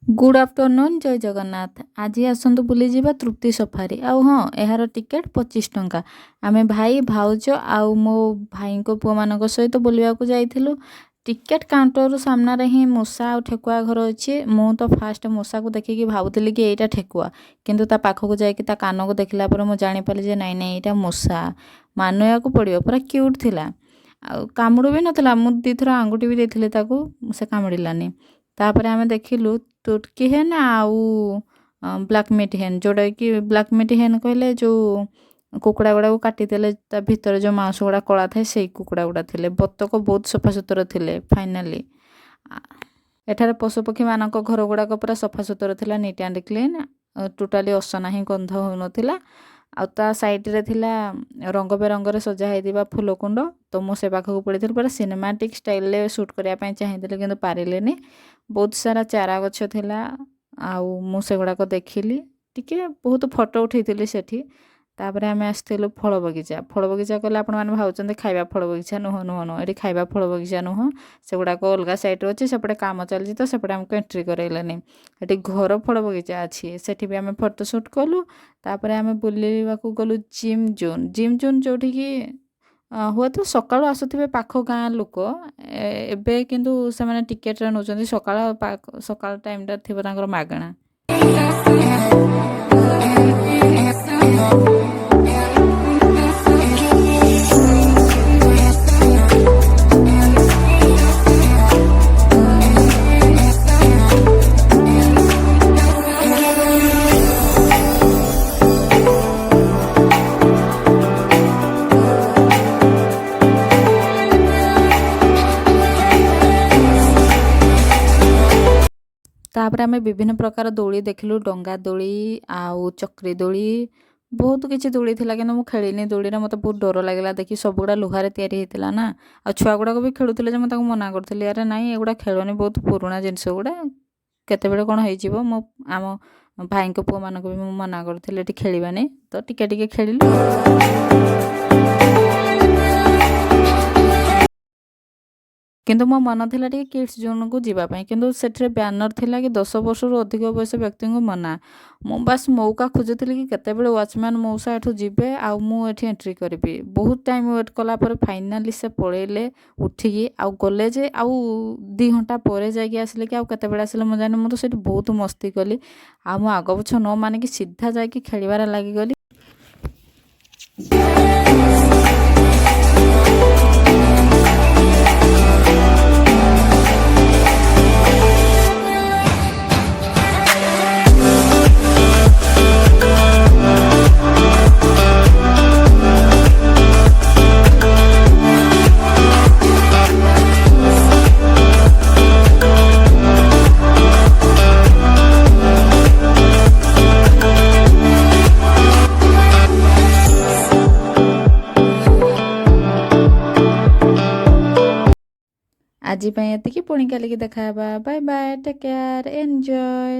Good afternoon जय जगन्नाथ। आज आसतु बुली जावा तृप्ति safari. आउ हाँ यार टिकेट 25 टंका। आमे भाई भाउज आउ मो भाई को पुओ मान सहित बुलवा को जाइथिलु। टिकेट काउंटर सामने ही मूषा आ ठेकुआ घर अच्छे। मु तो फास्ट मूषा को देखिकी भावुली कि एटा ठेकुआ, किंतु ता पाखक जाइकी ता कान को देखला पर मु जानिपाली जे नाई नाई एटा मूषा। मानिया को पड़ियो, पूरा क्यूट थिला। कामुड़ू भी नथिला। मु दी थर आंगुठी भी देथिले ताकू, से कामुड़िलानी। तापर आमे देखिलु तुर्की हेन आउ ब्लैक मीट हेन, जोड़ा कि ब्लैक मीट हेन कहले जो कुकुड़ा गुड़ा को काटिदेले ता भितर जो मांस गुड़ा कला थाए से कुकुड़ा गुड़ा थिले। बतक बहुत सफा सुतरा थिले। फाइनाली एठारे पशुपक्षी मानक घर गुड़ाक पूरा सफा सुतरा थिला, नीट एंड क्लीन। टोटाली असना ही गंध होनथिला। आ ता साइड रे थिला रंग बेरंगर सजा हेदिबा फूल कुंड। तो मु से पाखक पड़ीथि, पूरा सिनेमाटिक स्टाइल ले शूट करिया पई चाहिदिले किंतु पारिलेनी। बहुत सारा चारा गछ थिला। आउ मु से गुड़ाक देखिली, टिके बहुत फोटो उठेइथिली सेठी। तापरे आमे आस्थिलु फल बगीचा। फल बगीचा कहले आपण माने भाउचंदे खाइबा फल बगीचा नुह नुह नुह, एठी खाइबा फल बगीचा नुह। से गुड़ाक अलगा साइड रे अछि, सेपटे काम चलछि तो सेपटे हमको एंट्री करैलेनी। एठी घर फल बगीचा अछि, सेठी भी आमे फोटो शूट कलु। तापरे आमे बुलिबाकू गलु जिम जोन। जिम जोन जोठी कि हुए तो सकाळु आसुथिबे पाख गाँ लोक, एबे किंतु सेमाने टिकेट रे नउचंदी। सकाळ टाइम टा थिबो तांकर मागणा। तापर आमे विभिन्न प्रकार दोली देखिलु, डंगा दोली आउ चक्री दोली, बहुत किछि दोली थिला। किंतु मु खेलिनी दोली रे, मते बहुत डर लागला। देखि सब गुडा लुहारे तयारी हेतिला ना। आ छुआ गुडा को भी खेलुथिले जे म ताको मना करथिली, अरे नाई एगुडा खेलोनी, बहुत पुराना जिंस गुडा, केते बेले कोन होई जिवो। मो आम भाई को पुओ मान को भी मु मना करथिले एठी खेलिबानी। तो टिके टिके खेलिलु। किंतु मो मन थिला टिके किड्स जोन को जीवा पई, किंतु सेठरे बैनर थिला कि 10 वर्षରୁ ଅଧିକ ବୟସ ବ୍ୟକ୍ତିଙ୍କୁ ମନା। ମୁଁ ବାସ୍ ମौका ଖୋଜୁଥିଲି कि କେତେବେଳେ ୱାଚମ୍ୟାନ୍ ମଉସା ଏଠୁ ଯିବେ ଆଉ ମୁଁ ଏଠି ଏଣ୍ଟ୍ରି କରିବି। ବହୁତ ଟାଇମ୍ ୱେଟ୍ କଲା ପରେ ଫାଇନାଲି ସେ ପଳେଇଲେ ଉଠିକି। ଆଉ ଗଲେ ଯେ ଆଉ 2 ଘଣ୍ଟା ପରେ ଯାଇକି ଆସିଲେ କି ଆଉ କେତେବେଳେ ଆସିଲେ ମୁଁ ଜାଣିନି। ମୁଁ ତ ସେଠି ବହୁତ ମସ୍ତି କଲି। ଆଉ ମୁଁ ଆଗ ପଛ ନ ମାନିକି ସିଧା ଯାଇକି ଖେଳିବାରେ ଲାଗିଗଲି। आज एतिकी, पुणी कालिकी देखा। Bye bye, take care, enjoy.